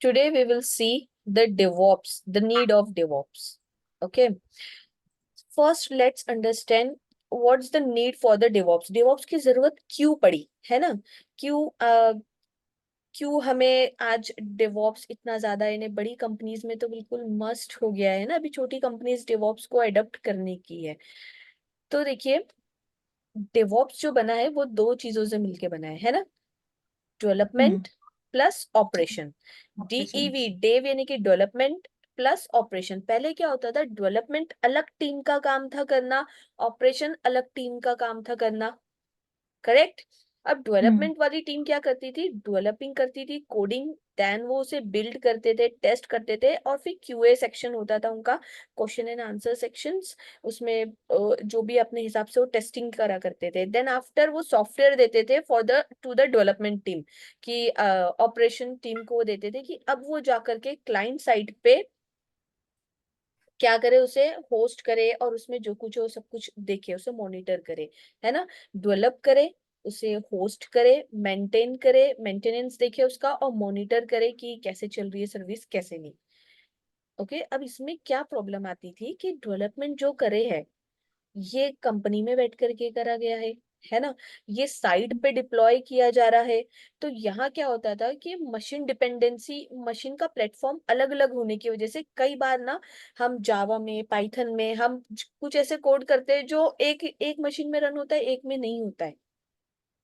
Today we will see the DevOps, the need of DevOps. Okay. First, let's understand what's the need for the DevOps. DevOps की जरूरत क्यों पड़ी है ना? क्यों हमें आज DevOps इतना ज्यादा इन्हें बड़ी कंपनीज में तो बिल्कुल मस्ट हो गया है ना, अभी छोटी कंपनीज DevOps को अडॉप्ट करने की है। तो देखिए, DevOps जो बना है वो दो चीजों से मिलके बना है ना? हम्म। Development plus operation. Operation. D E V, dev यानी कि डेवलपमेंट प्लस ऑपरेशन। पहले क्या होता था, डेवलपमेंट अलग टीम का काम था करना, ऑपरेशन अलग टीम का काम था करना। करेक्ट। अब हम्म। डेवलपमेंट वाली टीम क्या करती थी, डेवलपिंग करती थी, कोडिंग, देन वो उसे बिल्ड करते थे, टेस्ट करते थे, और फिर क्यूए सेक्शन होता था उनका, क्वेश्चन एंड आंसर सेक्शंस। उसमें जो भी अपने हिसाब से वो टेस्टिंग करा करते थे। देन आफ्टर वो सॉफ्टवेयर देते थे for the two the development team, कि ऑपरेशन टीम को वो देते थे कि अब वो जा करके क्लाइंट साइड पे क्या करे, उसे होस्ट करे और उसमें जो कुछ हो सब कुछ देखे, उसे मॉनिटर करे, है ना? डेवलप करे, उसे होस्ट करे, मेंटेन करे, मेंटेनेंस देखे उसका, और मॉनिटर करे कि कैसे चल रही है सर्विस, कैसे नहीं। ओके। अब इसमें क्या प्रॉब्लम आती थी कि डेवलपमेंट जो करे है, ये कंपनी में बैठ करके करा गया है ना? ये साइट पे डिप्लॉय किया जा रहा है। तो यहाँ क्या होता था कि मशीन डिपेंडेंसी, मशीन का प्लेटफॉर्म अलग अलग होने की वजह से कई बार ना, हम जावा में, पाइथन में हम कुछ ऐसे कोड करते हैं जो एक एक मशीन में रन होता है, एक में नहीं होता है।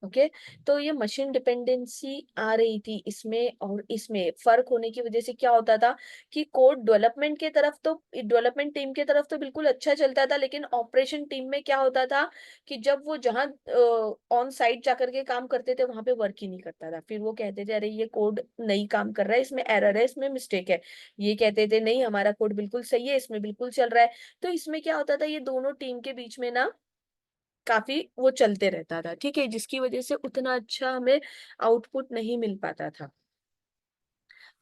ओके। तो ये मशीन डिपेंडेंसी आ रही थी इसमें, और इसमें फर्क होने की वजह से क्या होता था कि कोड डेवलपमेंट के तरफ तो, डेवलपमेंट टीम के तरफ तो बिल्कुल अच्छा चलता था, लेकिन ऑपरेशन टीम में क्या होता था कि जब वो जहां ऑन साइट जाकर के काम करते थे वहां पे वर्क ही नहीं करता था। फिर वो कहते थे अरे ये कोड नहीं काम कर रहा है, इसमें एरर है, इसमें मिस्टेक है। ये कहते थे नहीं हमारा कोड बिल्कुल सही है, इसमें बिल्कुल चल रहा है। तो इसमें क्या होता था, ये दोनों टीम के बीच में ना काफी वो चलते रहता था, ठीक है, जिसकी वजह से उतना अच्छा हमें आउटपुट नहीं मिल पाता था।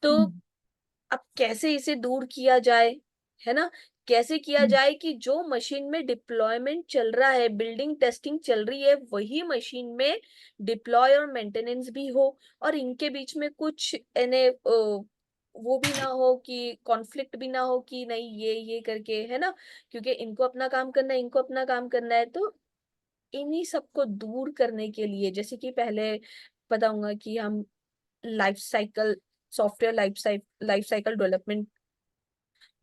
तो हम्म। अब कैसे इसे दूर किया जाए, है ना? कैसे किया हम्म। जाए कि जो मशीन में डिप्लॉयमेंट चल रहा है, बिल्डिंग टेस्टिंग चल रही है, वही मशीन में डिप्लॉय और मेंटेनेंस भी हो, और इनके बीच में कुछ यानी वो भी ना हो कि कॉन्फ्लिक्ट भी ना हो कि नहीं ये करके, है ना? क्योंकि इनको अपना काम करना है, इनको अपना काम करना है। तो इन्हीं सबको दूर करने के लिए, जैसे कि पहले बताऊंगा कि हम life cycle, software life cycle development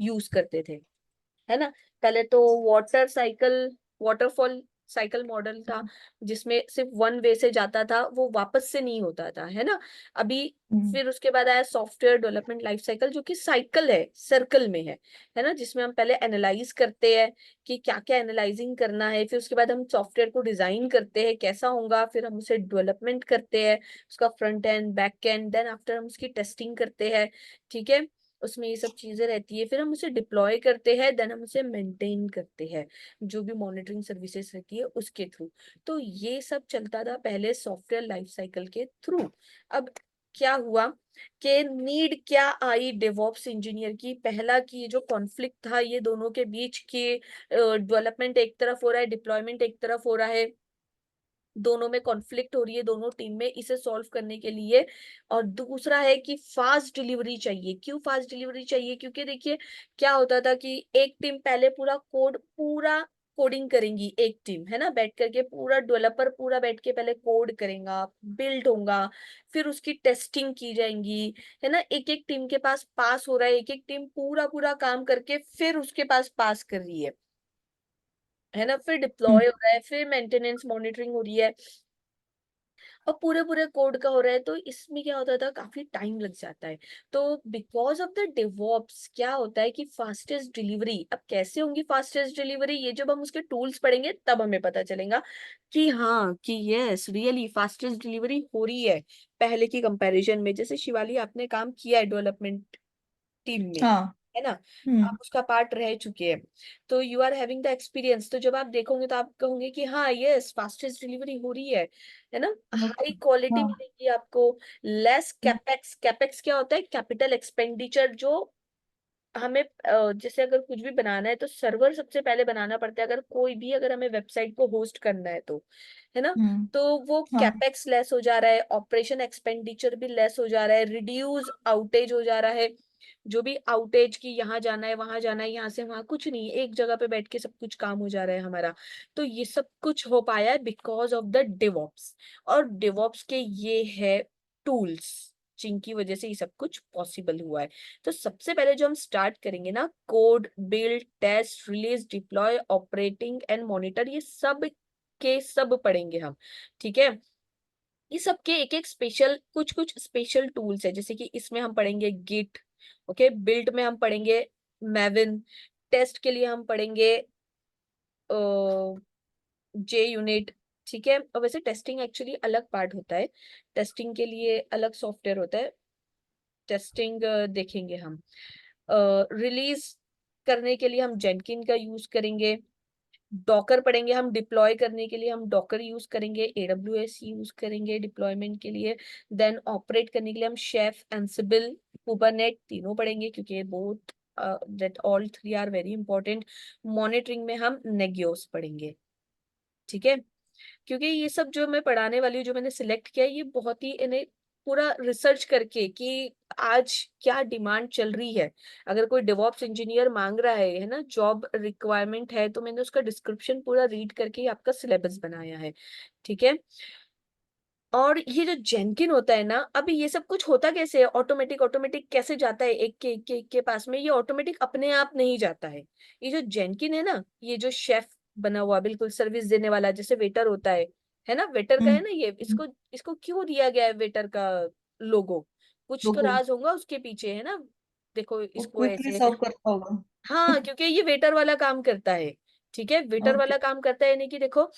use करते थे, है ना? पहले तो वाटरफॉल साइकिल मॉडल था, जिसमें सिर्फ वन वे से जाता था, वो वापस से नहीं होता था, है ना? अभी हम्म। फिर उसके बाद आया सॉफ्टवेयर डेवलपमेंट लाइफ साइकिल, जो कि साइकिल है, सर्कल में है ना? जिसमें हम पहले एनालाइज करते हैं कि क्या क्या एनालाइजिंग करना है, फिर उसके बाद हम सॉफ्टवेयर को डिजाइन करते हैं कैसा होगा, फिर हम उसे डेवलपमेंट करते हैं, उसका front end back end, then after हम उसकी टेस्टिंग करते हैं, ठीक है? उसमें ये सब चीजें रहती है, फिर हम उसे डिप्लॉय करते हैं, देन हम उसे मेंटेन करते हैं, जो भी मॉनिटरिंग सर्विसेज रहती है उसके थ्रू। तो ये सब चलता था पहले सॉफ्टवेयर लाइफ साइकिल के थ्रू। अब क्या हुआ कि नीड क्या आई डेवॉप्स इंजीनियर की, पहला कि जो कॉन्फ्लिक्ट था ये दोनों के बीच के, डेवलपमेंट एक तरफ हो रहा है, डिप्लॉयमेंट एक तरफ हो रहा है, दोनों में कॉन्फ्लिक्ट हो रही है, दोनों टीम में, इसे सॉल्व करने के लिए। और दूसरा है कि फास्ट डिलीवरी चाहिए। क्यों फास्ट डिलीवरी चाहिए? क्योंकि देखिए क्या होता था कि एक टीम पहले पूरा कोडिंग करेंगी, एक टीम है ना, बैठ करके पूरा डेवलपर पूरा बैठ के पहले कोड करेगा, बिल्ड होगा, फिर उसकी टेस्टिंग की जाएंगी, है ना? एक एक टीम के पास पास हो रहा है, एक एक टीम पूरा पूरा काम करके फिर उसके पास पास कर रही है ना? फिर हम्म। डिप्लॉय हो रहा है, फिर मेंटेनेंस मॉनिटरिंग हो रही है, और पूरे पूरे कोड का हो रहा है। तो इसमें क्या होता था, काफी टाइम लग जाता है। तो बिकॉज ऑफ द डिवॉप्स क्या होता है कि फास्टेस्ट डिलीवरी, अब कैसे होंगी फास्टेस्ट डिलीवरी, ये जब हम उसके टूल्स पढ़ेंगे तब हमें पता चलेगा कि हाँ, कि यस रियली फास्टेस्ट डिलीवरी हो रही है पहले की कंपैरिजन में। जैसे शिवाली, आपने काम किया है डेवलपमेंट टीम में, हाँ। है ना? आप हम्म। उसका पार्ट रह चुके हैं, तो you are having the experience. तो जब आप देखोगे तो आप कहोगे कि हाँ यस फास्टेस्ट डिलीवरी हो रही है ना? High okay. क्वालिटी हाँ। मिलेगी आपको, लेस कैपेक्स। कैपेक्स क्या होता है? कैपिटल एक्सपेंडिचर, जो हमें जैसे अगर कुछ भी बनाना है तो सर्वर सबसे पहले बनाना पड़ता है, अगर कोई भी, अगर हमें वेबसाइट को होस्ट करना है तो, है ना। हम्म। तो वो हाँ। कैपेक्स लेस हो जा रहा है, ऑपरेशन एक्सपेंडिचर भी लेस हो जा रहा है, रिड्यूस आउटेज हो जा रहा है। जो भी आउटेज की यहाँ जाना है वहां जाना है, यहाँ से वहां, कुछ नहीं, एक जगह पे बैठ के सब कुछ काम हो जा रहा है हमारा। तो ये सब कुछ हो पाया है बिकॉज ऑफ द डिवॉप्स। और डिवॉप्स के ये है टूल्स जिनकी वजह से ये सब कुछ पॉसिबल हुआ है। तो सबसे पहले जो हम स्टार्ट करेंगे ना, code, build, test, release, deploy, operating and monitor, ये सब के सब पढ़ेंगे हम। ठीक है। ये सब के एक एक स्पेशल, कुछ कुछ स्पेशल टूल्स है, जैसे कि इसमें हम पढ़ेंगे गिट। ओके, बिल्ड में हम पढ़ेंगे मैविन, टेस्ट के लिए हम पढ़ेंगे जे यूनिट। ठीक है। और वैसे टेस्टिंग एक्चुअली अलग पार्ट होता है, टेस्टिंग के लिए अलग सॉफ्टवेयर होता है। टेस्टिंग देखेंगे हम। रिलीज करने के लिए हम जेनकिन का यूज करेंगे। डॉकर पढ़ेंगे हम, डिप्लॉय करने के लिए हम डॉकर यूज करेंगे, एडब्ल्यूएस यूज करेंगे डिप्लॉयमेंट के लिए। देन ऑपरेट करने के लिए हम शेफ, एंसिबल, कुबरनेट तीनों पढ़ेंगे, क्योंकि ये both that all three are very important. Monitoring में हम नेगियोस पढ़ेंगे। ठीक है। क्योंकि ये सब जो मैं पढ़ाने वाली हूँ, जो मैंने सिलेक्ट किया है, ये बहुत ही इन्हें पूरा रिसर्च करके कि आज क्या डिमांड चल रही है। अगर कोई डेवऑप्स इंजीनियर मांग रहा है ना, जॉब रिक्वायरमेंट है, तो मैंने उसका डिस्क्रिप्शन पूरा रीड करके ही आपका सिलेबस बनाया है। ठीक है। और ये जो जेनकिन होता है ना, अभी ये सब कुछ होता कैसे है, ऑटोमेटिक ऑटोमेटिक कैसे जाता है एक के पास में, ये ऑटोमेटिक अपने आप नहीं जाता है। ये जो जेनकिन है ना, ये जो शेफ बना हुआ बिल्कुल सर्विस देने वाला, जैसे वेटर होता है ना, वेटर का है हम्म। ना ये, इसको इसको क्यों दिया गया है वेटर का लोगो, कुछ तो लोगो। राज होगा उसके पीछे, है ना। देखो वो इसको क्विकली ऐसे, सर्व करता होगा। हाँ, क्योंकि ये वेटर वाला काम करता है। ठीक है, वेटर ओके। वाला काम करता है, यानी कि देखो,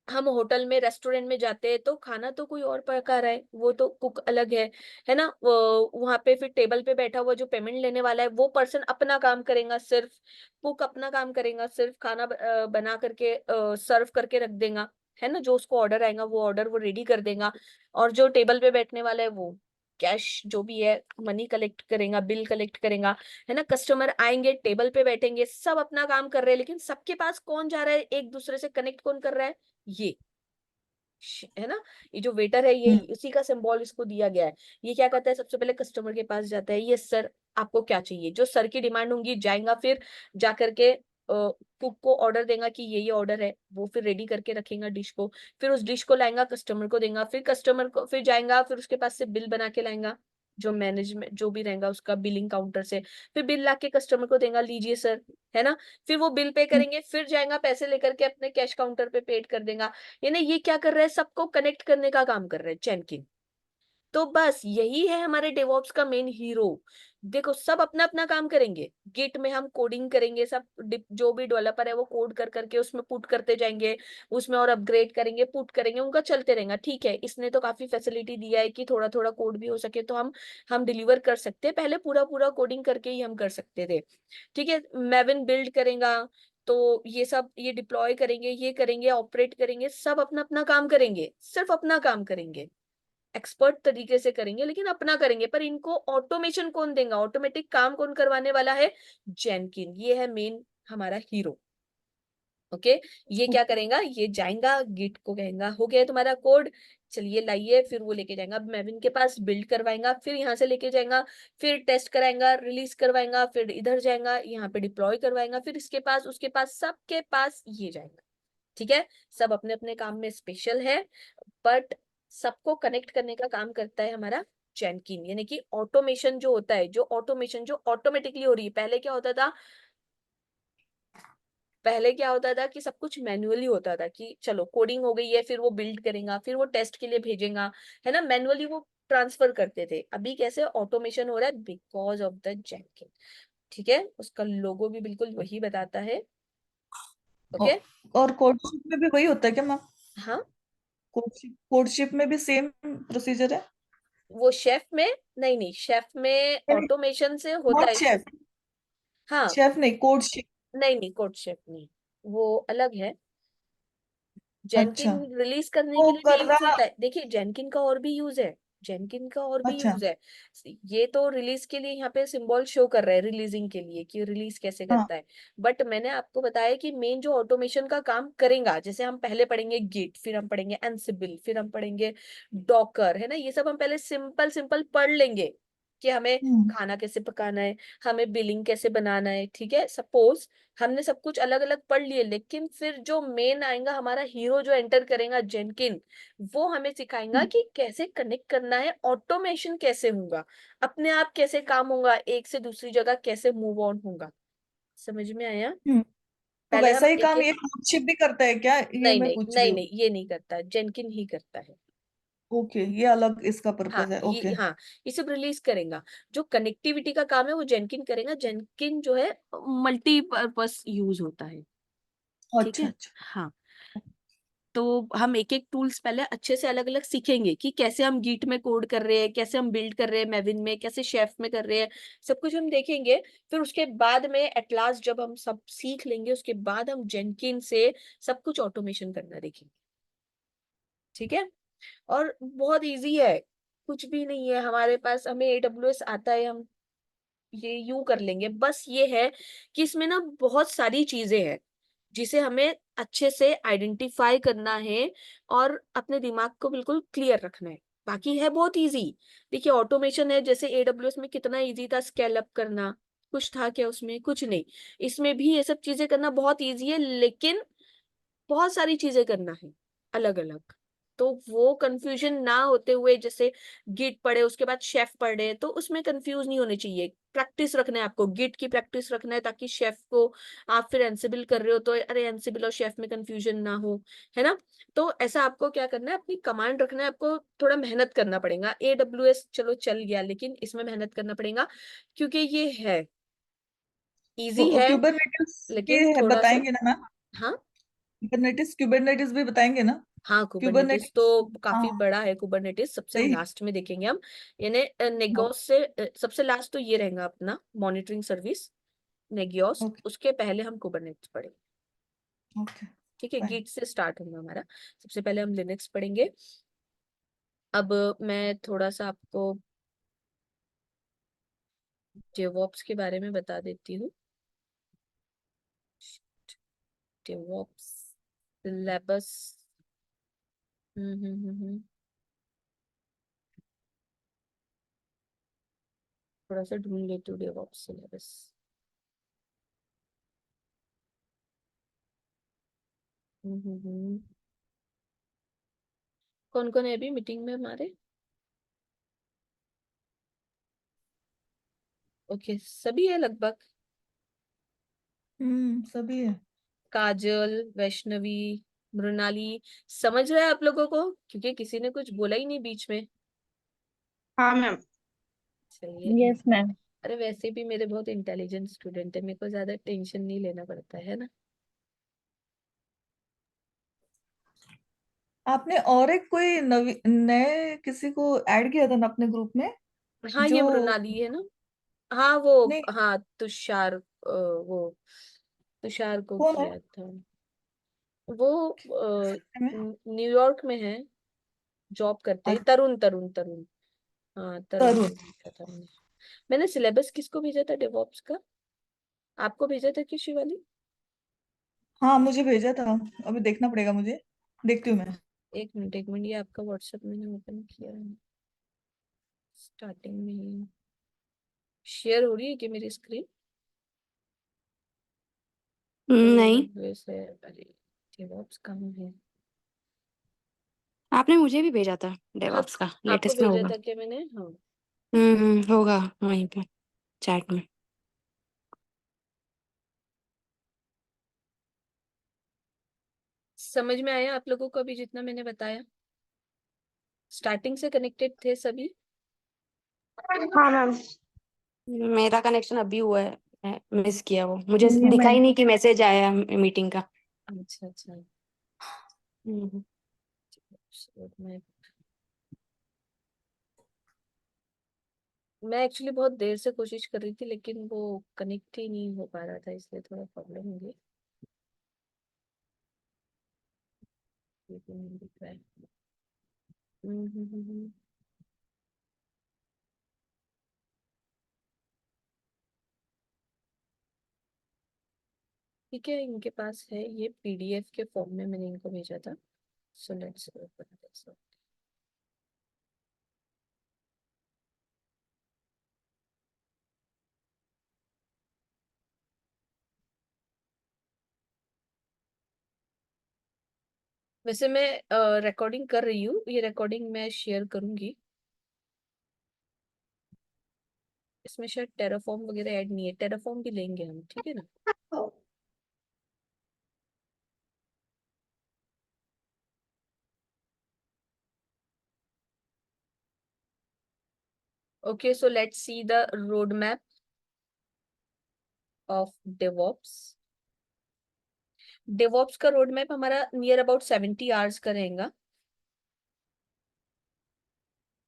हम होटल में, रेस्टोरेंट में जाते हैं तो खाना तो कोई और पका रहा है, वो तो कुक अलग है ना। वो वहां पे फिर टेबल पे बैठा हुआ जो पेमेंट लेने वाला है, वो पर्सन अपना काम करेगा सिर्फ, कुक अपना काम करेगा सिर्फ, खाना बना करके सर्व करके रख देगा, है ना। जो उसको ऑर्डर आएगा वो ऑर्डर वो रेडी कर देगा। और जो टेबल पे बैठने वाला है वो कैश जो भी है, मनी कलेक्ट करेगा, बिल कलेक्ट करेगा, है ना। कस्टमर आएंगे, टेबल पे बैठेंगे, सब अपना काम कर रहे हैं, लेकिन सबके पास कौन जा रहा है, एक दूसरे से कनेक्ट कौन कर रहा है, ये है ना। ये जो वेटर है, ये हम्म। उसी का सिंबल इसको दिया गया है। ये क्या करता है, सबसे पहले कस्टमर के पास जाता है, ये सर आपको क्या चाहिए, जो सर की डिमांड होंगी जाएगा, फिर जा करके कुक को ऑर्डर देगा कि ये ऑर्डर है, वो फिर रेडी करके रखेगा डिश को, फिर उस डिश को लाएगा, कस्टमर को देगा, फिर कस्टमर को फिर जाएगा, फिर उसके पास से बिल बना के लाएगा, जो मैनेजमेंट जो भी रहेगा उसका बिलिंग काउंटर से, फिर बिल ला के कस्टमर को देगा, लीजिए सर, है ना। फिर वो बिल पे हम्म। करेंगे, फिर जाएगा पैसे लेकर के अपने कैश काउंटर पे पेड कर देगा। यानी ये क्या कर रहा है, सबको कनेक्ट करने का काम कर रहा है चैनकिन। तो बस यही है हमारे डेवॉप्स का मेन हीरो। देखो, सब अपना अपना काम करेंगे, गिट में हम कोडिंग करेंगे, सब जो भी डेवलपर है वो कोड कर करके उसमें पुट करते जाएंगे, उसमें और अपग्रेड करेंगे, पुट करेंगे, उनका चलते रहेगा। ठीक है, इसने तो काफी फैसिलिटी दिया है कि थोड़ा थोड़ा कोड भी हो सके, तो हम डिलीवर कर सकते हैं, पहले पूरा पूरा कोडिंग करके ही हम कर सकते थे। ठीक है, मेविन बिल्ड करेगा, तो ये सब, ये डिप्लॉय करेंगे, ये करेंगे, ऑपरेट करेंगे, सब अपना अपना काम करेंगे, सिर्फ अपना काम करेंगे, एक्सपर्ट तरीके से करेंगे, लेकिन अपना करेंगे। पर इनको ऑटोमेशन कौन देगा, ऑटोमेटिक काम कौन करवाने वाला है, जेनकिन, ये है मेन हमारा हीरो। ओके। ये क्या करेगा, ये जाएगा, गिट को कहेगा हो गया है तुम्हारा कोड, चलिए लाइए, फिर वो लेके जाएगा मेविन के पास, बिल्ड करवाएगा, फिर यहाँ से लेके जाएगा, फिर टेस्ट कराएगा, रिलीज करवाएगा, फिर इधर जाएगा, यहाँ पे डिप्लॉय करवाएगा, फिर इसके पास उसके पास सबके पास ये जाएगा। ठीक है। सब अपने अपने काम में स्पेशल है, बट सबको कनेक्ट करने का काम करता है हमारा जेनकिन। यानी कि ऑटोमेशन जो होता है, जो ऑटोमेशन जो ऑटोमेटिकली हो रही है, पहले क्या होता था, पहले क्या होता था कि सब कुछ मैन्युअली होता था, कि चलो कोडिंग हो गई है, फिर वो बिल्ड करेगा, फिर वो टेस्ट के लिए भेजेगा, है ना, मैन्युअली वो ट्रांसफर करते थे। अभी कैसे ऑटोमेशन हो रहा है, बिकॉज ऑफ द जेनकिन। ठीक है, उसका लोगो भी बिल्कुल वही बताता है। ओके। औ- और कोडशिप में भी वही होता है क्या मैम? हाँ, कोडशिप में भी सेम प्रोसीजर है? वो शेफ में, नहीं नहीं, शेफ में ऑटोमेशन से होता नॉट है। शेफ। हाँ, शेफ नहीं, कोडशिप। नहीं नहीं, कोड शेफ नहीं, वो अलग है। अच्छा। जेनकिन रिलीज करने वो के लिए भी कर यूज रहा। होता है, देखिए जेनकिन का और भी यूज है। जेनकिन का और भी अच्छा। यूज है। ये तो रिलीज के लिए यहाँ पे सिंबल शो कर रहा है, रिलीजिंग के लिए कि रिलीज कैसे हाँ। करता है। बट मैंने आपको बताया कि मेन जो ऑटोमेशन का काम करेगा, जैसे हम पहले पढ़ेंगे गिट, फिर हम पढ़ेंगे एनसिबल, फिर हम पढ़ेंगे डॉकर, है ना, ये सब हम पहले सिंपल सिंपल पढ़ लेंगे कि हमें हम्म। खाना कैसे पकाना है, हमें बिलिंग कैसे बनाना है, ठीक है, सपोज हमने सब कुछ अलग अलग पढ़ लिए, लेकिन फिर जो मेन आएगा हमारा हीरो जो एंटर करेगा जेनकिन, वो हमें सिखाएगा हम्म। कि कैसे कनेक्ट करना है, ऑटोमेशन कैसे होगा, अपने आप कैसे काम होगा, एक से दूसरी जगह कैसे मूव ऑन होगा। समझ में आया? हम्म। तो पहले वैसा हम ही एक काम एक ये कोडशिप भी करता है क्या, ये नहीं मैं नहीं पूछ रही नहीं हूँ। नहीं, ये नहीं करता, जेनकिन ही करता है। ओके, ये अलग इसका हाँ पर्पज है, ओके। ये, हाँ, ये सब रिलीज करेगा। जो कनेक्टिविटी का काम है वो जेनकिन करेगा। जेनकिन जो है मल्टीपर्पस यूज होता है, ठीक अच्छा है। अच्छा। हाँ, तो हम एक एक टूल्स पहले अच्छे से अलग अलग सीखेंगे कि कैसे हम गीट में कोड कर रहे हैं, कैसे हम बिल्ड कर रहे हैं मेविन में, कैसे शेफ में कर रहे हैं, सब कुछ हम देखेंगे। फिर उसके बाद में एट लास्ट जब हम सब सीख लेंगे, उसके बाद हम जेनकिन से सब कुछ ऑटोमेशन करना देखेंगे, ठीक है। और बहुत इजी है, कुछ भी नहीं है हमारे पास, हमें AWS आता है, हम ये यूं कर लेंगे। बस ये है कि इसमें ना बहुत सारी चीजें हैं जिसे हमें अच्छे से आइडेंटिफाई करना है और अपने दिमाग को बिल्कुल क्लियर रखना है। बाकी है बहुत इजी। देखिए ऑटोमेशन है, जैसे AWS में कितना इजी था स्केल अप करना, कुछ था क्या उसमें? कुछ नहीं। इसमें भी ये सब चीजें करना बहुत इजी है, लेकिन बहुत सारी चीजें करना है अलग अलग। तो वो कंफ्यूजन ना होते हुए, जैसे गिट पढ़े उसके बाद शेफ पढ़े, तो उसमें कंफ्यूज नहीं होने चाहिए। प्रैक्टिस रखना है आपको, गिट की प्रैक्टिस रखना है, ताकि शेफ को आप फिर एनसिबल कर रहे हो तो अरे एनसिबल और शेफ में कंफ्यूजन ना हो, है ना। तो ऐसा आपको क्या करना है, अपनी कमांड रखना है, आपको थोड़ा मेहनत करना पड़ेगा। AWS चलो चल गया, लेकिन इसमें मेहनत करना पड़ेगा, क्योंकि ये है इजी वो है, क्यूबरनेटिस के लेकिन थोड़ा सा। बताएंगे ना मैम? हाँ क्यूबरनेटिस भी बताएंगे ना? हाँ, कुबरनेटिस क्यूबरनेटिस। तो हाँ। काफी बड़ा है, कुबरनेटिस सबसे सही। लास्ट में देखेंगे हम। यानी हाँ। नेगोस से सबसे लास्ट तो ये रहेगा अपना मॉनिटरिंग सर्विस, नेगियोस, ओके। उसके पहले हम कुबरनेटिस पढ़ेंगे, ओके। ठीक है। फाइन। गिट से स्टार्ट होगा हमारा, सबसे पहले हम लिनक्स पढ़ेंगे। अब मैं थोड़ा सा आपको डेवऑप्स के बारे में बता देती हूँ। डेवऑप्स सिलेबस, थोड़ा सा ढूंढ लेती हूँ डेवऑप्स सिलेबस। कौन कौन है अभी मीटिंग में हमारे? ओके, सभी है लगभग। सभी है। काजल, वैष्णवी, मृणाली, समझ रहे हैं आप लोगों को? क्योंकि किसी ने कुछ बोला ही नहीं बीच में। हाँ मैम। चलिए। Yes ma'am. अरे वैसे भी मेरे बहुत इंटेलिजेंट स्टूडेंट है, मेरे को ज्यादा टेंशन नहीं लेना पड़ता है ना। आपने और एक कोई नवी नए किसी को ऐड किया था ना अपने ग्रुप में? हाँ जो ये मृणाली है ना। हाँ वो, नहीं, हाँ तुषार, वो तुषार को कौन है? किया था। वो में न्यूयॉर्क में है, जॉब करते हैं, अच्छा, तरुण तरुण तरुण। हाँ तरुण तरुण। को भेजा था मैंने। मैंने सिलेबस किसको भेजा था डेवऑप्स का? आपको भेजा था कि शिवाली? हाँ, मुझे भेजा था। अभी देखना पड़ेगा मुझे। देखती हूँ मैं। एक मिनट एक मिनट, ये आपका व्हाट्सएप मैंने ओपन किया है, स्टार्टिंग में ही शेयर हो रही है कि मेरी स्क्रीन? नहीं, AWS है, अरे डेवऑप्स कहाँ है? आपने मुझे भी भेजा था हाँ, डेवऑप्स का, आपको लेटेस्ट में भेजा होगा। था कि मैंने, हाँ। होगा वहीं पे चैट में। समझ में आया आप लोगों को अभी जितना मैंने बताया? स्टार्टिंग से कनेक्टेड थे सभी? हाँ मैम। मेरा कनेक्शन अभी हुआ है, मिस किया वो, मुझे ये दिखा मैं ही नहीं कि मैसेज आया मीटिंग का। अच्छा अच्छा। हम्म। मैं मैं एक्चुअली बहुत देर से कोशिश कर रही थी, लेकिन वो कनेक्ट ही नहीं हो पा रहा था, इसलिए थोड़ा प्रॉब्लम हो गई। ये भी नहीं दिख रहा है। हम्म, हम्म, हम्म, हम्म। ठीक है, इनके पास है ये पीडीएफ के फॉर्म में, मैंने इनको भेजा था। So let's open this. वैसे मैं रिकॉर्डिंग कर रही हूँ, ये रिकॉर्डिंग मैं शेयर करूंगी। इसमें शायद टेराफॉर्म वगैरह ऐड नहीं है, टेराफॉर्म भी लेंगे हम, ठीक है ना। Okay, so let's see the roadmap of DevOps. DevOps का रोड मैप हमारा नियर अबाउट 70 आवर्स का रहेगा,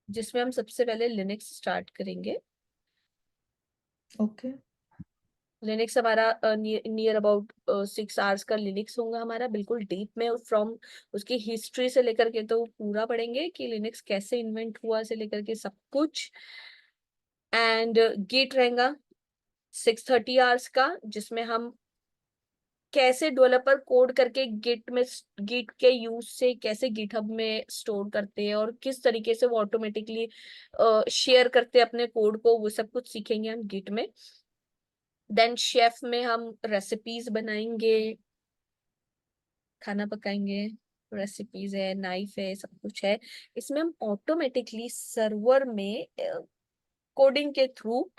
जिसमें हम सबसे पहले लिनक्स स्टार्ट करेंगे। ओके। लिनक्स हमारा नियर अबाउट 6 आवर्स का लिनक्स होगा हमारा, बिल्कुल डीप में, फ्रॉम उसकी हिस्ट्री से लेकर के तो पूरा पढ़ेंगे कि लिनक्स कैसे इन्वेंट हुआ से लेकर के सब कुछ। एंड गिट रहेगा 630 आवर्स का, जिसमें हम कैसे डेवलपर कोड करके गिट में, गिट के यूज से कैसे गिटहब में स्टोर करते हैं और किस तरीके से वो ऑटोमेटिकली शेयर करते हैं अपने कोड को, वो सब कुछ सीखेंगे हम गिट में। देन शेफ में हम रेसिपीज बनाएंगे, खाना पकाएंगे, रेसिपीज है, नाइफ है, सब कुछ है। इसमें हम ऑटोमेटिकली सर्वर में कोडिंग के थ्रू,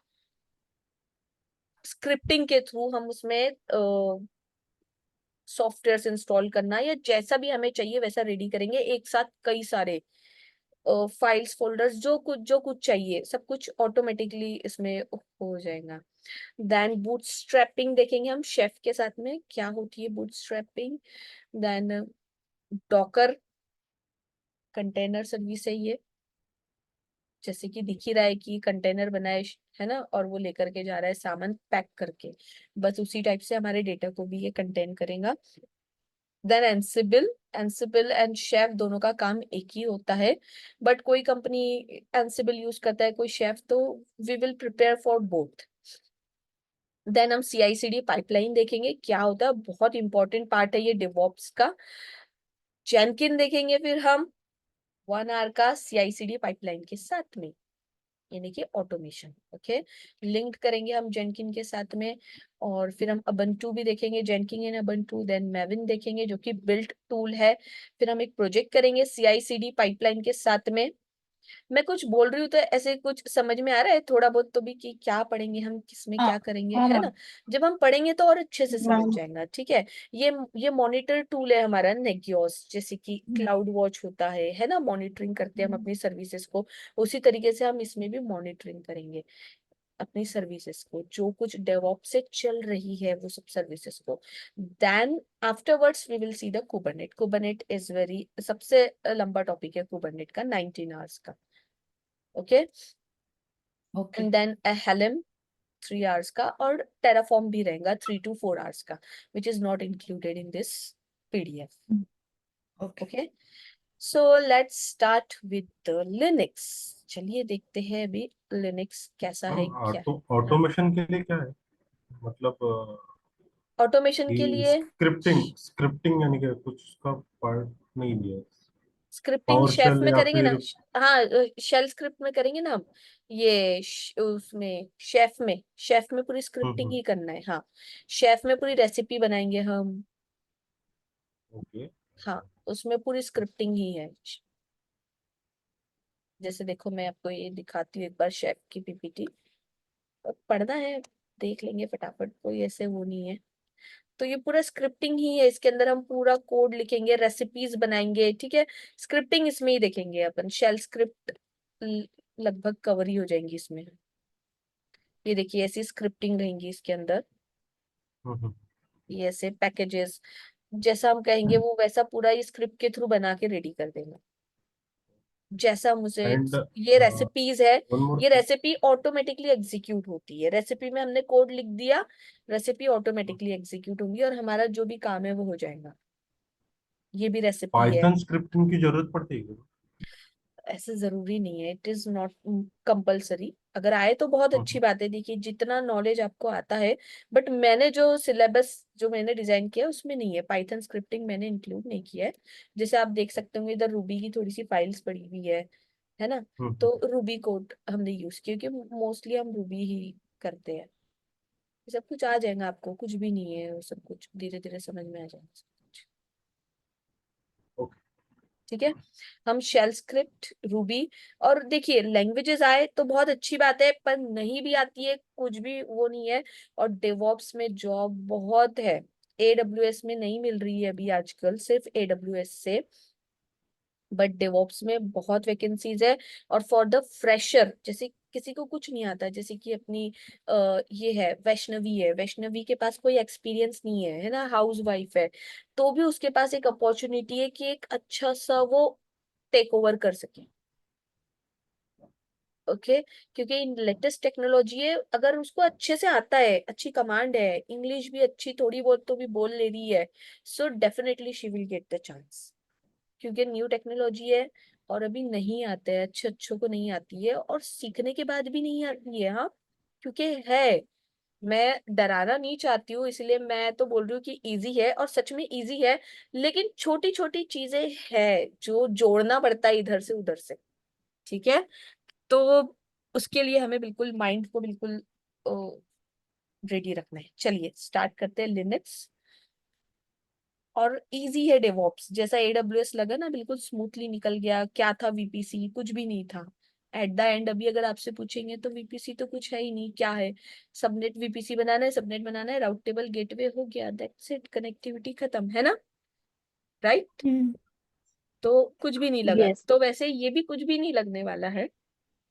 स्क्रिप्टिंग के थ्रू हम उसमें सॉफ्टवेयर इंस्टॉल करना या जैसा भी हमें चाहिए वैसा रेडी करेंगे, एक साथ कई सारे फाइल्स, फोल्डर्स, जो कुछ चाहिए सब कुछ ऑटोमेटिकली इसमें हो जाएगा। देन बूटस्ट्रैपिंग देखेंगे हम शेफ के साथ में, क्या होती है bootstrapping. Then Docker container service है ये, जैसे कि दिख ही रहा है कि कंटेनर बनाए है ना, और वो लेकर के जा रहा है सामान पैक करके, बस उसी टाइप से हमारे डेटा को भी ये कंटेन करेगा। Then Ansible, Ansible and Chef दोनों का काम एक ही होता है, बट कोई कंपनी एंसिबल यूज करता है, कोई शेफ, तो we will prepare for both. Then हम CI/CD पाइपलाइन देखेंगे, क्या होता है, बहुत इंपॉर्टेंट पार्ट है ये डिवॉप्स का। जेनकिन देखेंगे फिर हम 1 आवर का CI/CD पाइपलाइन के साथ में, यानी कि ऑटोमेशन। ओके, लिंक्ड करेंगे हम जेनकिन के साथ में। और फिर हम अबंटू भी देखेंगे, Jenkins and Ubuntu. Then Maven देखेंगे जो कि बिल्ट टूल है। फिर हम एक प्रोजेक्ट करेंगे CI/CD पाइपलाइन के साथ में। मैं कुछ बोल रही हूँ तो ऐसे कुछ समझ में आ रहा है थोड़ा बहुत तो भी, कि क्या पढ़ेंगे हम, किसमें हाँ क्या करेंगे, हाँ है मैम। ना। जब हम पढ़ेंगे तो और अच्छे से समझ मैम। जाएगा, ठीक है। ये मॉनिटर टूल है हमारा नेगियोस, जैसे कि क्लाउड वॉच होता है ना, मॉनिटरिंग करते हैं हम अपनी सर्विसेज को, उसी तरीके से हम इसमें भी मॉनिटरिंग करेंगे अपनी सर्विसेज को, जो कुछ डेवऑप्स से चल रही है वो सब सर्विसेज को। Then afterwards we will see the Kubernetes. Kubernetes is very, सबसे लंबा टॉपिक है कुबरनेट का, 19 आवर्स का। Okay, okay. And then Helm 3 hours का, और टेराफॉर्म भी रहेगा 3 to 4 आवर्स का, which is not included in this PDF। Okay. Okay, so let's start with Linux. चलिए देखते हैं अभी लिनक्स कैसा है, मैम क्या है। हाँ, ऑटोमेशन के लिए क्या है, मतलब ऑटोमेशन के लिए स्क्रिप्टिंग स्क्रिप्टिंग यानी कि कुछ उसका पार्ट नहीं दिया, स्क्रिप्टिंग पावर शेफ शेल में या करेंगे ना। फिर। हाँ, शेल स्क्रिप्ट में करेंगे ना हम, ये उसमें शेफ में पूरी स्क्रिप्टिंग हम्म। ही करना है, हाँ। शेफ में पूरी रेसिपी बनाएंगे हम, ओके। हाँ, उसमें पूरी स्क्रिप्टिंग ही है। जैसे देखो मैं आपको ये दिखाती हूँ एक बार शेफ की PPT, पढ़ना है देख लेंगे फटाफट, कोई ऐसे वो नहीं है। तो ये पूरा स्क्रिप्टिंग ही है, इसके अंदर हम पूरा कोड लिखेंगे, रेसिपीज बनाएंगे, ठीक है। स्क्रिप्टिंग इसमें ही देखेंगे अपन, शेल स्क्रिप्ट लगभग कवर ही हो जाएंगी इसमें। ये देखिए ऐसी स्क्रिप्टिंग रहेंगी इसके अंदर, हम्म। ये ऐसे पैकेजेस, जैसा हम कहेंगे वो वैसा पूरा ये स्क्रिप्ट के थ्रू बना के रेडी कर देगा, जैसा मुझे। एंड ये रेसिपीज है, वन मोर ये थिंग। रेसिपी ऑटोमेटिकली एग्जीक्यूट होती है, रेसिपी में हमने कोड लिख दिया, रेसिपी ऑटोमेटिकली एग्जीक्यूट होगी और हमारा जो भी काम है वो हो जाएगा। ये भी रेसिपी है। पाइथन स्क्रिप्टिंग की जरूरत पड़ती है क्या? ऐसे जरूरी नहीं है, इट इज नॉट कंपल्सरी। अगर आए तो बहुत अच्छी बात है, देखिए जितना नॉलेज आपको आता है। बट मैंने जो सिलेबस जो मैंने डिजाइन किया उसमें नहीं है, पाइथन स्क्रिप्टिंग मैंने इंक्लूड नहीं किया है। जैसे आप देख सकते होंगे इधर रूबी की थोड़ी सी फाइल्स पड़ी हुई है ना। तो रूबी कोड हमने यूज किया क्योंकि मोस्टली हम रूबी ही करते हैं। सब कुछ आ जाएगा आपको, कुछ भी नहीं है, वो सब कुछ धीरे धीरे समझ में आ जाएगा सब कुछ। ओके। ठीक है, हम शेल स्क्रिप्ट रूबी, और देखिए लैंग्वेजेस आए तो बहुत अच्छी बात है, पर नहीं भी आती है कुछ भी वो नहीं है। और डेवॉप्स में जॉब बहुत है, एडब्ल्यूएस में नहीं मिल रही है अभी आजकल, सिर्फ एडब्ल्यूएस से, बट डेवॉप्स में बहुत वैकेंसीज है। और फॉर द फ्रेशर, जैसे किसी को कुछ नहीं आता, जैसे कि अपनी ये है वैष्णवी, वैष्णवी के पास कोई एक्सपीरियंस नहीं है ना, हाउस वाइफ है, तो भी उसके पास एक अपॉर्चुनिटी है कि एक अच्छा सा वो टेक ओवर कर सके। ओके, क्योंकि लेटेस्ट टेक्नोलॉजी है, अगर उसको अच्छे से आता है, अच्छी कमांड है, इंग्लिश भी अच्छी थोड़ी बहुत तो भी बोल ले रही है, so definitely she will get the chance. क्योंकि न्यू टेक्नोलॉजी है, और अभी नहीं आता है, अच्छे अच्छों को नहीं आती है, और सीखने के बाद भी नहीं आती है। हाँ, क्योंकि है, मैं डराना नहीं चाहती हूँ, इसलिए मैं तो बोल रही हूँ कि इजी है, और सच में इजी है। लेकिन छोटी छोटी चीजें है जो जोड़ना पड़ता है इधर से उधर से। ठीक है, तो उसके लिए हमें बिल्कुल माइंड को बिल्कुल रेडी रखना है। चलिए स्टार्ट करते हैं लिनक्स। और इजी है डेवॉप्स, जैसा एडब्ल्यूएस लगा ना, बिल्कुल स्मूथली निकल गया। क्या था वीपीसी? कुछ भी नहीं था। एट द एंड अभी अगर आपसे पूछेंगे तो वीपीसी तो कुछ है ही नहीं, क्या है? सबनेट वीपीसी बनाना है, सबनेट बनाना है, राउट टेबल गेटवे हो गया, दैट्स इट, कनेक्टिविटी खत्म, है ना, राइट? तो कुछ भी नहीं लगा, यस। तो वैसे ये भी कुछ भी नहीं लगने वाला है।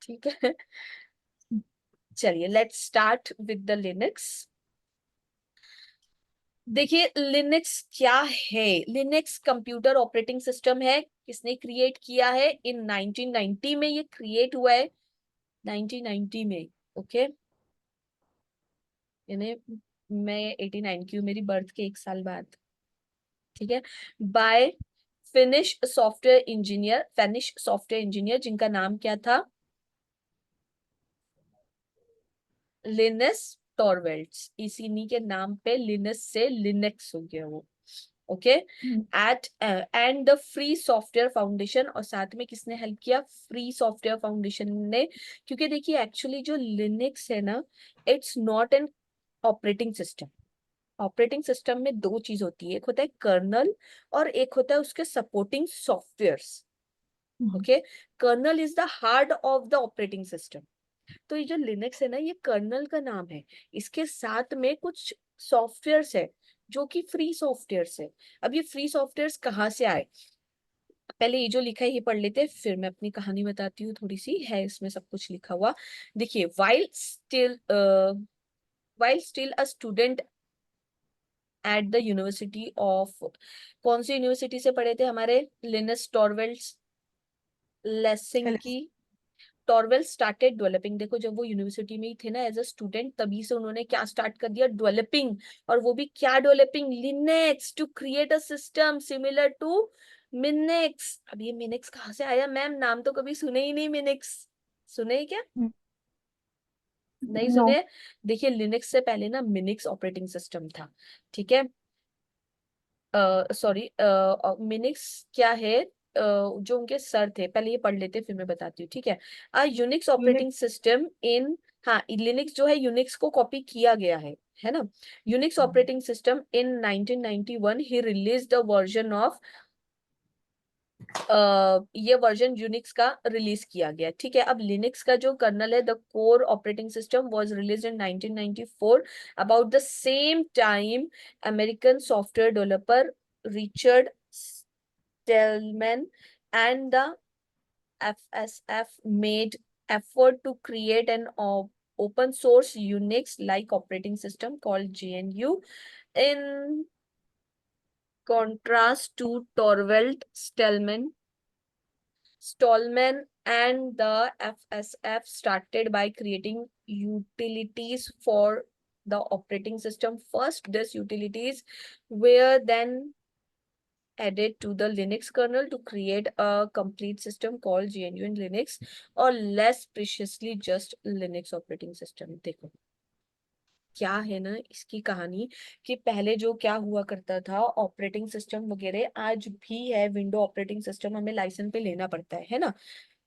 ठीक है, चलिए let's start with the Linux. देखिए लिनक्स क्या है? लिनक्स कंप्यूटर ऑपरेटिंग सिस्टम है। किसने क्रिएट किया है? इन 1990 में ये क्रिएट हुआ है, 1990 में। ओके, यानी मैं 89 की हूँ, मेरी बर्थ के एक साल बाद। ठीक है, बाय फिनिश सॉफ्टवेयर इंजीनियर जिनका नाम क्या था? लिनस टॉरवेल्ड्स। इसी के नाम पे लिनस से लिनक्स हो गया वो। Okay, at and the Free Software Foundation, और साथ में किसने हेल्प किया? फ्री सॉफ्टवेयर फाउंडेशन ने। क्योंकि देखिए एक्चुअली जो लिनक्स है ना, it's not an operating system. Operating system में दो चीज होती है, एक होता है कर्नल और एक होता है उसके supporting softwares. Okay, kernel is the heart of the operating system. तो ये जो लिनक्स है ना, ये कर्नल का नाम है, इसके साथ में कुछ सॉफ्टवेयर्स है जो कि फ्री सॉफ्टवेयर्स है। अब ये फ्री सॉफ्टवेयर्स कहाँ से आए? पहले ये जो लिखा है ये पढ़ लेते हैं, फिर मैं अपनी कहानी बताती हूँ, थोड़ी सी है इसमें सब कुछ लिखा हुआ। देखिए, while still a student at the university of, कौन सी यूनिवर्सिटी से पढ़े थे हमारे लिनस टॉरवेल्ड्स? लेसिंकी। टॉरवेल स्टार्टेड डेवलपिंग, देखो जब वो यूनिवर्सिटी में ही थे ना एज अ स्टूडेंट, तभी से उन्होंने क्या स्टार्ट कर दिया? डेवलपिंग। और वो भी क्या developing? Linux, to create a system similar to Minix. अब ये मिनिक्स कहाँ से आया मैम? नाम तो कभी सुने ही नहीं मिनिक्स। सुने ही क्या? नहीं नो। सुने? देखिए लिनक्स से पहले ना मिनिक्स ऑपरेटिंग सिस्टम था। ठीक है, सॉरी, मिनिक्स क्या है? जो उनके सर थे, पहले ये पढ़ लेते फिर मैं बताती हूँ। ठीक है, यूनिक्स ऑपरेटिंग सिस्टम इन, हाँ लिनक्स जो है यूनिक्स को कॉपी किया गया है ना। Unix operating system in 1991 he release the version of, ये वर्जन यूनिक्स का रिलीज किया गया। ठीक है, अब लिनक्स का जो कर्नल है, the core operating system was released in 1994। About the same time American software developer Richard Stallman and the FSF made effort to create an open source Unix like operating system called GNU. In contrast to Torvald Stallman and the FSF started by creating utilities for the operating system. First, these utilities were then added to the Linux kernel to create a complete system called genuine Linux, or less preciously just Linux operating system. देखो क्या है ना इसकी कहानी, कि पहले जो क्या हुआ करता था, ऑपरेटिंग सिस्टम वगैरह आज भी है, विंडो ऑपरेटिंग सिस्टम हमें लाइसेंस पे लेना पड़ता है ना।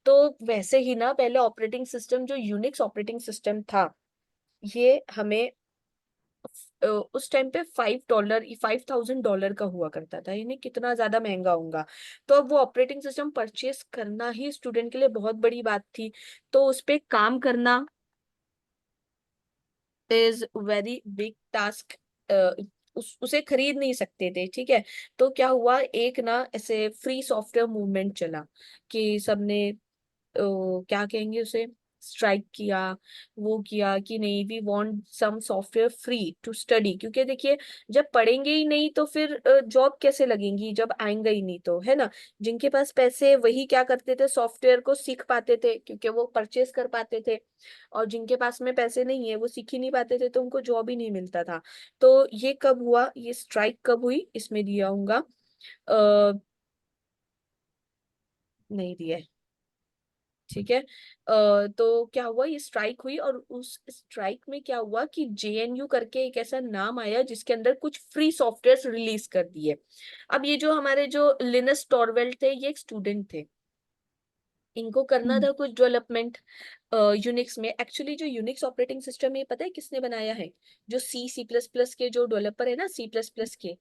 तो वैसे ही ना पहले ऑपरेटिंग सिस्टम जो यूनिक्स ऑपरेटिंग सिस्टम था, ये हमें उस टाइम पे $5 $5,000 का हुआ करता था, यानी कितना ज्यादा महंगा होगा। तो अब वो ऑपरेटिंग सिस्टम परचेस करना ही स्टूडेंट के लिए बहुत बड़ी बात थी, तो उस पे काम करना इज वेरी बिग टास्क। उसे खरीद नहीं सकते थे, ठीक है। तो क्या हुआ, एक ना ऐसे फ्री सॉफ्टवेयर मूवमेंट चला कि सबने क्या कहेंगे उसे, स्ट्राइक किया, वो किया कि नहीं, we want some software free to study. क्योंकि देखिए, जब पढ़ेंगे ही नहीं तो फिर जॉब कैसे लगेंगी, जब आएंगे ही नहीं तो, है ना। जिनके पास पैसे वही क्या करते थे, सॉफ्टवेयर को सीख पाते थे क्योंकि वो परचेस कर पाते थे, और जिनके पास में पैसे नहीं है वो सीख ही नहीं पाते थे, तो उनको जॉब ही नहीं मिलता था। तो ये कब हुआ, ये स्ट्राइक कब हुई, इसमें दिया होगा, नहीं दिया है, ठीक है। तो क्या हुआ, ये स्ट्राइक हुई, और उस स्ट्राइक में क्या हुआ कि जेएनयू करके एक ऐसा नाम आया जिसके अंदर कुछ फ्री सॉफ्टवेयर रिलीज कर दिए। अब ये जो हमारे जो लिनस टॉरवेल्ड थे, ये एक स्टूडेंट थे, इनको करना था कुछ डेवलपमेंट यूनिक्स में। एक्चुअली जो यूनिक्स ऑपरेटिंग सिस्टम है, पता है किसने बनाया है, जो C++ के जो डेवलपर है ना, C++ के,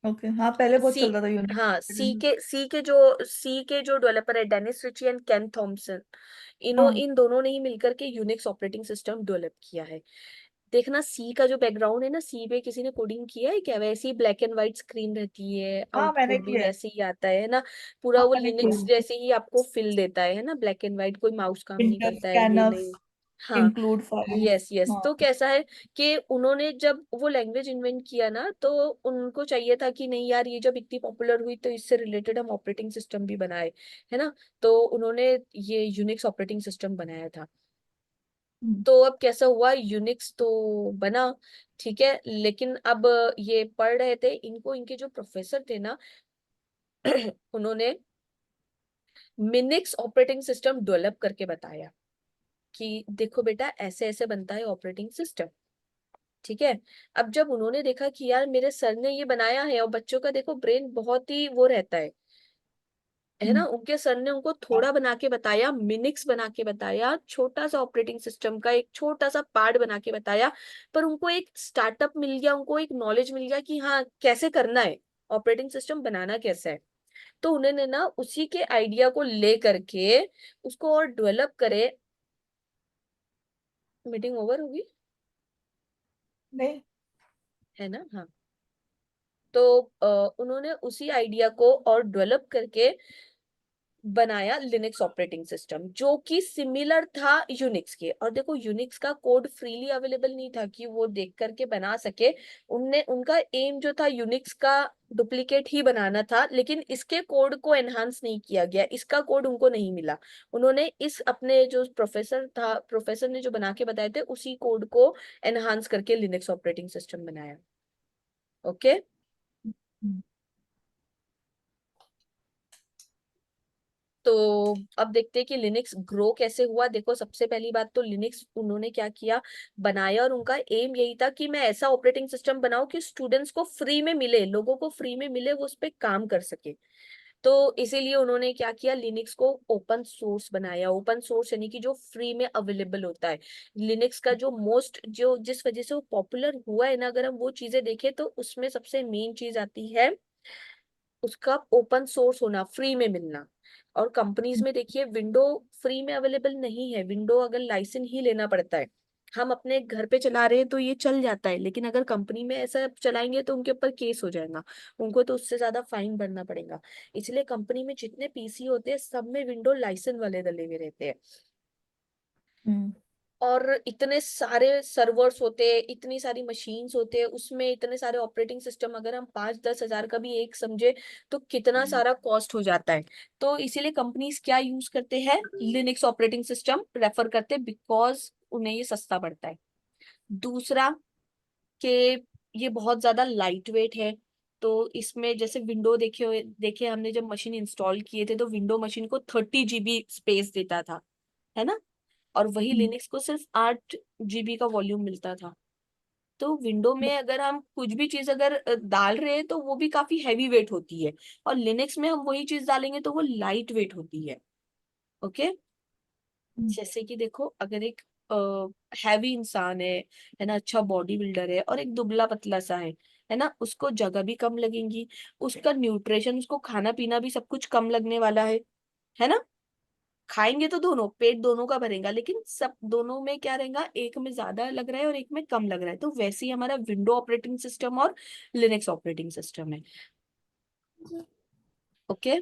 ओके, हाँ पहले बहुत सी, चलता था हाँ यूनिट। सी के जो डेवलपर है, Dennis Ritchie and Ken Thompson, हाँ इन दोनों ने ही मिलकर के यूनिक्स ऑपरेटिंग सिस्टम डेवलप किया है। देखना, सी का जो बैकग्राउंड है ना, सी पे किसी ने कोडिंग किया है क्या, वैसे ही ब्लैक एंड व्हाइट स्क्रीन रहती है, हाँ मैंने आउटपुट भी किया है। वैसे ही आता है ना, पूरा हाँ वो मैंने किया लिनक्स है। जैसे ही आपको फिल देता है ना, ब्लैक एंड व्हाइट, कोई माउस काम नहीं प्रिंटर, करता है, ये स्कैनर्स, नहीं। हाँ, इंक्लूड फाइल्स। Yes yes. हाँ। तो कैसा है कि उन्होंने जब वो लैंग्वेज इन्वेंट किया ना, तो उनको चाहिए था कि नहीं यार, ये जब इतनी पॉपुलर हुई तो इससे रिलेटेड हम ऑपरेटिंग सिस्टम भी बनाए, है ना। तो उन्होंने ये यूनिक्स ऑपरेटिंग सिस्टम बनाया था। हम्म, तो अब कैसा हुआ, यूनिक्स तो बना, ठीक है, लेकिन अब ये पढ़ रहे थे, इनको इनके जो प्रोफेसर थे ना उन्होंने मिनिक्स ऑपरेटिंग सिस्टम डेवलप करके बताया कि देखो बेटा, ऐसे ऐसे बनता है ऑपरेटिंग सिस्टम, ठीक है। अब जब उन्होंने देखा कि यार मेरे सर ने ये बनाया है, और बच्चों का देखो ब्रेन बहुत ही वो रहता है ना, हम्म, उनके सर ने उनको थोड़ा बना के बताया, मिनिक्स बना के बताया, छोटा सा ऑपरेटिंग सिस्टम का एक छोटा सा पार्ट बना के बताया, पर उनको एक स्टार्टअप मिल गया, उनको एक नॉलेज मिल गया कि हाँ कैसे करना है, ऑपरेटिंग सिस्टम बनाना कैसा है। तो उन्होंने ना उसी के आइडिया को ले करके उसको और डेवलप करे। मीटिंग ओवर होगी, नहीं। है ना, हाँ। तो उन्होंने उसी आइडिया को और डेवलप करके बनाया लिनक्स ऑपरेटिंग सिस्टम, जो कि सिमिलर था यूनिक्स के। और देखो, यूनिक्स का कोड फ्रीली अवेलेबल नहीं था कि वो देख करके बना सके, उनने उनका एम जो था यूनिक्स का डुप्लीकेट ही बनाना था, लेकिन इसके कोड को एनहांस नहीं किया गया, इसका कोड उनको नहीं मिला। उन्होंने इस अपने जो प्रोफेसर ने जो बना के बताए थे, उसी कोड को एनहांस करके लिनक्स ऑपरेटिंग सिस्टम बनाया। ओके। हम्म, तो अब देखते हैं कि लिनक्स ग्रो कैसे हुआ। देखो, सबसे पहली बात तो लिनक्स उन्होंने क्या किया, बनाया, और उनका एम यही था कि मैं ऐसा ऑपरेटिंग सिस्टम बनाऊं कि स्टूडेंट्स को फ्री में मिले, लोगों को फ्री में मिले, वो उस पर काम कर सके। तो इसीलिए उन्होंने क्या किया, लिनक्स को ओपन सोर्स बनाया। ओपन सोर्स यानी कि जो फ्री में अवेलेबल होता है। लिनक्स का जो मोस्ट जो जिस वजह से वो पॉपुलर हुआ है ना, अगर हम वो चीजें देखें तो उसमें सबसे मेन चीज आती है उसका ओपन सोर्स होना, फ्री में मिलना। और कंपनीज में देखिए, विंडो फ्री में अवेलेबल नहीं है, विंडो अगर लाइसेंस ही लेना पड़ता है। हम अपने घर पे चला रहे हैं तो ये चल जाता है, लेकिन अगर कंपनी में ऐसा चलाएंगे तो उनके ऊपर केस हो जाएगा, उनको तो उससे ज्यादा फाइन भरना पड़ेगा। इसलिए कंपनी में जितने पीसी होते हैं, सब में विंडो लाइसेंस वाले डले हुए रहते हैं। हम्म, और इतने सारे सर्वर्स होते हैं, इतनी सारी मशीन्स होते हैं, उसमें इतने सारे ऑपरेटिंग सिस्टम, अगर हम 5-10 हजार का भी एक समझे तो कितना सारा कॉस्ट हो जाता है। तो इसीलिए कंपनीज क्या यूज करते हैं, लिनक्स ऑपरेटिंग सिस्टम प्रेफर करते हैं, बिकॉज उन्हें ये सस्ता पड़ता है। दूसरा, कि ये बहुत ज्यादा लाइट वेट है, तो इसमें जैसे विंडो देखे हमने जब मशीन इंस्टॉल किए थे तो विंडो मशीन को 30 GB स्पेस देता था, है ना, और वही लिनक्स को सिर्फ 8 GB का वॉल्यूम मिलता था। तो विंडो में अगर हम कुछ भी चीज अगर डाल रहे हैं तो वो भी काफी हैवी वेट होती है, और लिनक्स में हम वही चीज डालेंगे तो वो लाइट वेट होती है। ओके, जैसे कि देखो अगर एक हैवी इंसान है ना, अच्छा बॉडी बिल्डर है, और एक दुबला पतला सा है ना, उसको जगह भी कम लगेगी, उसका न्यूट्रिशन, उसको खाना पीना भी सब कुछ कम लगने वाला है ना। खाएंगे तो दोनों, पेट दोनों का भरेगा, लेकिन सब दोनों में क्या रहेगा, एक में ज्यादा लग रहा है और एक में कम लग रहा है। तो वैसे ही हमारा विंडो ऑपरेटिंग सिस्टम और लिनक्स ऑपरेटिंग सिस्टम है। ओके,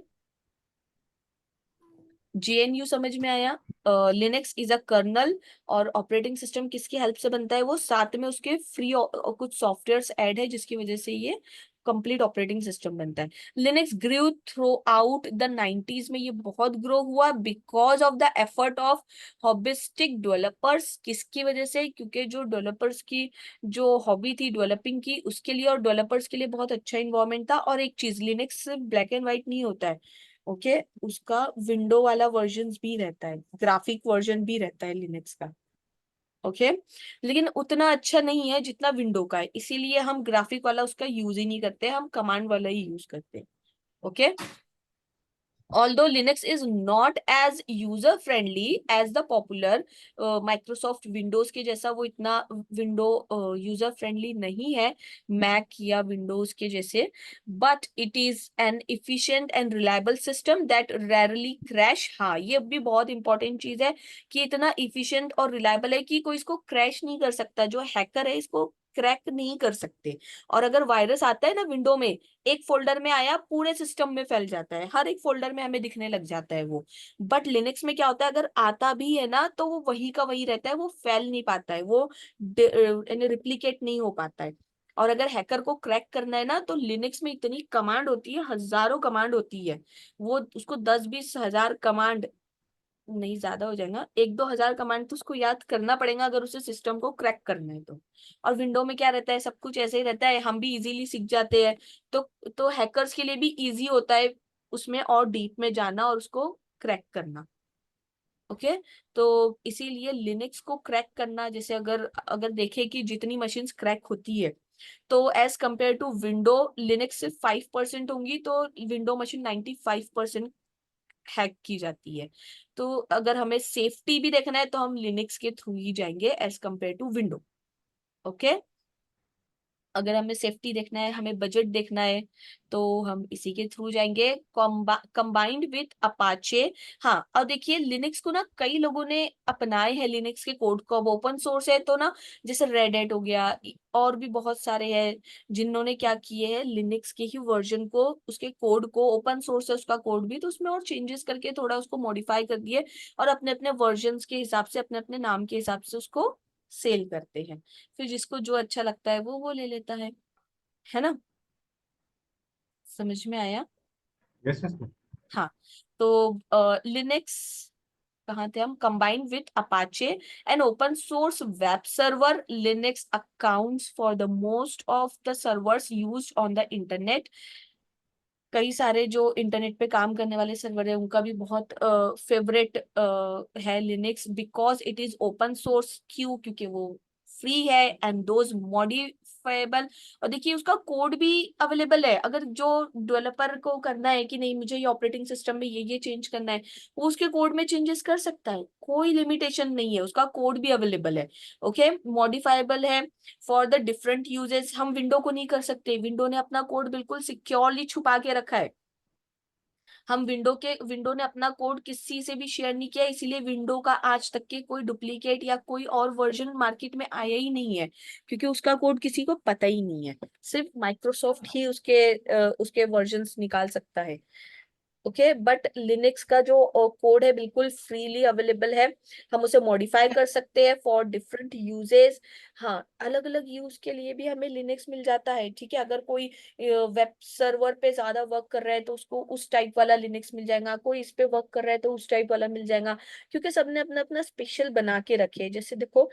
जेएनयू समझ में आया। लिनक्स इज अ कर्नल, और ऑपरेटिंग सिस्टम किसकी हेल्प से बनता है, वो साथ में उसके फ्री कुछ सॉफ्टवेयर्स ऐड है जिसकी वजह से ये कंप्लीट ऑपरेटिंग सिस्टम बनता है। Linux grew throughout the 90s में, ये बहुत ग्रो हुआ because of the effort of hobbyistic developers. किसकी वजह से, क्योंकि जो डेवलपर्स की जो हॉबी थी डेवलपिंग की, उसके लिए और डेवलपर्स के लिए बहुत अच्छा इन्वायरमेंट था। और एक चीज, लिनक्स सिर्फ ब्लैक एंड व्हाइट नहीं होता है, ओके, उसका विंडो वाला वर्जन भी रहता है, ग्राफिक वर्जन भी रहता है लिनक्स का। ओके, लेकिन उतना अच्छा नहीं है जितना विंडो का है, इसीलिए हम ग्राफिक वाला उसका यूज ही नहीं करते, हम कमांड वाला ही यूज करते हैं। Okay, although Linux is not as user friendly as the popular Microsoft Windows के जैसा, वो इतना विंडो यूजर फ्रेंडली नहीं है मैक या विंडोज के जैसे, but it is an efficient and reliable system that rarely crash. हाँ, ये भी बहुत इंपॉर्टेंट चीज है कि इतना इफिशिएंट और रिलायबल है कि कोई इसको क्रैश नहीं कर सकता, जो हैकर है इसको क्रैक नहीं कर सकते। और अगर वायरस आता है ना विंडो में, एक फोल्डर में आया पूरे सिस्टम में फैल जाता है, हर एक फोल्डर में हमें दिखने लग जाता है वो। बट लिनक्स में क्या होता है, अगर आता भी है ना तो वो वही का वही रहता है, वो फैल नहीं पाता है, वो रिप्लिकेट नहीं हो पाता है। और अगर हैकर को क्रैक करना है ना, तो लिनक्स में इतनी कमांड होती है, हजारों कमांड होती है, वो उसको 10-20 हजार कमांड, नहीं ज्यादा हो जाएगा, 1-2 हजार कमांड तो उसको याद करना पड़ेगा अगर उसे सिस्टम को क्रैक करना है तो। और विंडो में क्या रहता है, सब कुछ ऐसे ही रहता है, हम भी इजीली सीख जाते हैं। तो हैकर्स के लिए भी इजी होता है उसमें और डीप में जाना और उसको क्रैक करना। ओके, तो इसीलिए लिनक्स को क्रैक करना, जैसे अगर अगर देखें कि जितनी मशीन्स क्रैक होती है, तो as compare to window, Linux सिर्फ 5% होंगी, तो विंडो मशीन 95% हैक की जाती है। तो अगर हमें सेफ्टी भी देखना है तो हम लिनक्स के थ्रू ही जाएंगे as compare to window. Okay, अगर हमें सेफ्टी देखना है, हमें बजट देखना है, तो हम इसी के थ्रू जाएंगे, कंबाइंड विथ अपाचे। हाँ, और देखिए लिनक्स को ना कई लोगों ने अपनाए हैं, लिनक्स के कोड को, अब ओपन सोर्स है तो ना, जैसे रेड हैट हो गया, और भी बहुत सारे हैं जिन्होंने क्या किए हैं, लिनक्स के ही वर्जन को, उसके कोड को, ओपन सोर्स है उसका कोड भी, तो उसमें और चेंजेस करके थोड़ा उसको मॉडिफाई कर दिए, और अपने अपने वर्जन के हिसाब से, अपने अपने नाम के हिसाब से उसको सेल करते हैं। फिर जिसको जो अच्छा लगता है वो ले लेता है ना। समझ में आया। Yes yes ma'am. हाँ, तो लिनक्स कहाँ थे हम, combined with Apache and open source web server, Linux accounts for the most of the servers used on the internet. कई सारे जो इंटरनेट पे काम करने वाले सर्वर है उनका भी बहुत फेवरेट है Linux, because it is open source. क्यों, क्योंकि वो फ्री है एंड दोज मॉडिफाइबल। और देखिए उसका कोड भी अवेलेबल है, अगर जो डेवलपर को करना है कि नहीं मुझे ये ऑपरेटिंग सिस्टम में ये चेंज करना है, वो उसके कोड में चेंजेस कर सकता है, कोई लिमिटेशन नहीं है, उसका कोड भी अवेलेबल है। ओके, मॉडिफाइबल है फॉर द डिफरेंट यूजेस। हम विंडो को नहीं कर सकते, विंडो ने अपना कोड बिल्कुल सिक्योरली छुपा के रखा है, हम विंडो ने अपना कोड किसी से भी शेयर नहीं किया, इसीलिए विंडो का आज तक के कोई डुप्लीकेट या कोई और वर्जन मार्केट में आया ही नहीं है, क्योंकि उसका कोड किसी को पता ही नहीं है, सिर्फ माइक्रोसॉफ्ट ही उसके वर्जन्स निकाल सकता है। ओके, बट लिनक्स का जो कोड है बिल्कुल फ्रीली अवेलेबल है, हम उसे मॉडिफाई कर सकते हैं फॉर डिफरेंट यूजेस। हाँ, अलग अलग यूज के लिए भी हमें लिनक्स मिल जाता है, ठीक है, अगर कोई वेब सर्वर पे ज्यादा वर्क कर रहा है तो उसको उस टाइप वाला लिनक्स मिल जाएगा, कोई इस पे वर्क कर रहा है तो उस टाइप वाला मिल जाएगा, क्योंकि सबने अपना अपना स्पेशल बना के रखे हैं। जैसे देखो,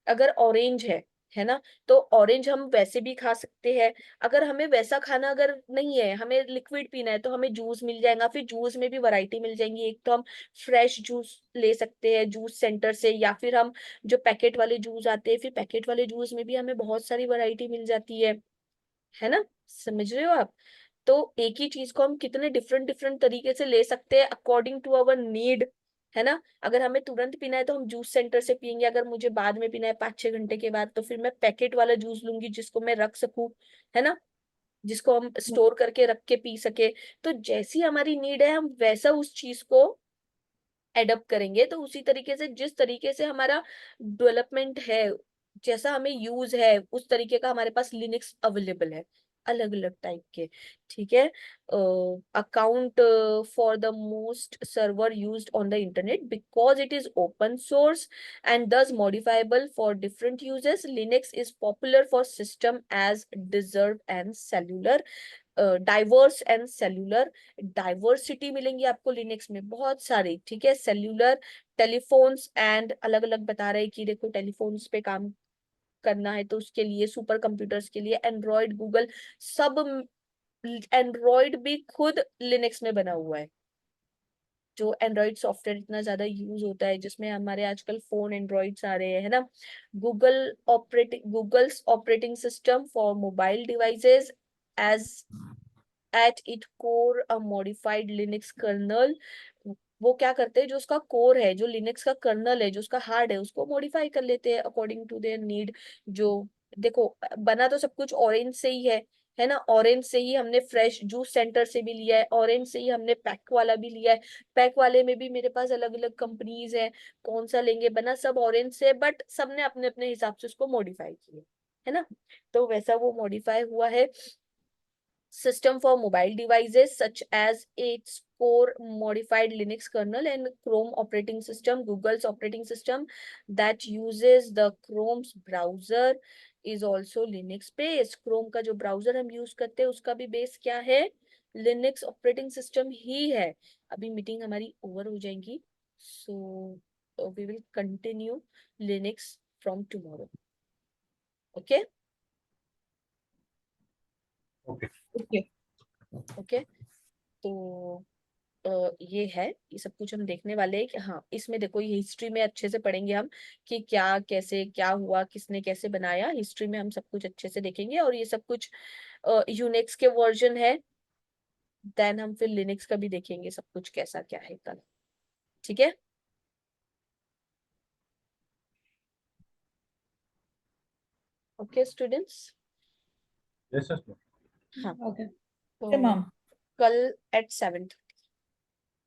अगर ऑरेंज है है ना। तो ऑरेंज हम वैसे भी खा सकते हैं, अगर हमें वैसा खाना अगर नहीं है, हमें लिक्विड पीना है, तो हमें जूस मिल जाएगा। फिर जूस में भी वैरायटी मिल जाएंगी, एक तो हम फ्रेश जूस ले सकते हैं जूस सेंटर से, या फिर हम जो पैकेट वाले जूस आते हैं, फिर पैकेट वाले जूस में भी हमें बहुत सारी वैरायटी मिल जाती है ना। समझ रहे हो आप। तो एक ही चीज को हम कितने डिफरेंट डिफरेंट तरीके से ले सकते हैं अकॉर्डिंग टू अवर नीड, है ना। अगर हमें तुरंत पीना है तो हम जूस सेंटर से पियेंगे, अगर मुझे बाद में पीना है 5-6 घंटे के बाद, तो फिर मैं पैकेट वाला जूस लूंगी जिसको मैं रख सकूं, है ना, जिसको हम स्टोर करके रख के पी सके। तो जैसी हमारी नीड है हम वैसा उस चीज को एडप्ट करेंगे। तो उसी तरीके से जिस तरीके से हमारा डेवलपमेंट है, जैसा हमें यूज है, उस तरीके का हमारे पास लिनक्स अवेलेबल है, अलग अलग टाइप के। ठीक है। Account for the most server used on the internet because it is open source and thus modifiable for different uses. Linux is popular for system as deserved and cellular diverse and cellular. Diversity मिलेंगी आपको Linux में बहुत सारी, ठीक है। Cellular telephones and अलग अलग बता रहे हैं कि देखो टेलीफोन्स पे काम करना है तो उसके लिए, सुपर कंप्यूटर्स के लिए, एंड्रॉयड, गूगल, सब। एंड्रॉयड भी खुद लिनक्स में बना हुआ है। जो एंड्रॉइड सॉफ्टवेयर इतना ज्यादा यूज होता है, जिसमें हमारे आजकल फोन एंड्रॉइड्स आ रहे हैं, है ना। Google's operating system for mobile devices as at its core a modified Linux kernel. वो क्या करते हैं, जो उसका कोर है, जो लिनक्स का कर्नल है, जो उसका हार्ड है, उसको मॉडिफाई कर लेते हैं अकॉर्डिंग टू देयर नीड। जो देखो बना तो सब कुछ ऑरेंज से ही है ना। ऑरेंज से ही हमने फ्रेश जूस सेंटर से भी लिया है, ऑरेंज से ही हमने पैक वाला भी लिया है। पैक वाले में भी मेरे पास अलग अलग कंपनीज है, कौन सा लेंगे, बना सब ऑरेंज से, बट सबने अपने अपने हिसाब से उसको मॉडिफाई किया है ना। तो वैसा वो मॉडिफाई हुआ है। System for mobile devices such as its core modified Linux kernel and Chrome operating system, Google's operating system that uses the Chrome's browser is also Linux based. Chrome का जो ब्राउजर हम यूज करते हैं उसका भी base क्या है, Linux operating system ही है। अभी मीटिंग हमारी ओवर हो जाएगी, so we will continue Linux from tomorrow. Okay okay okay. Okay. तो ये है, ये सब कुछ हम देखने वाले हैं कि हाँ इसमें देखो ये हिस्ट्री में अच्छे से पढ़ेंगे हम कि क्या कैसे क्या हुआ, किसने कैसे बनाया, हिस्ट्री में हम सब कुछ अच्छे से देखेंगे। और ये सब कुछ यूनिक्स के वर्जन है, देन हम फिर लिनक्स का भी देखेंगे सब कुछ कैसा क्या है कल। ठीक है। Okay students. यस यस हाँ ओके तो मैम। कल at 7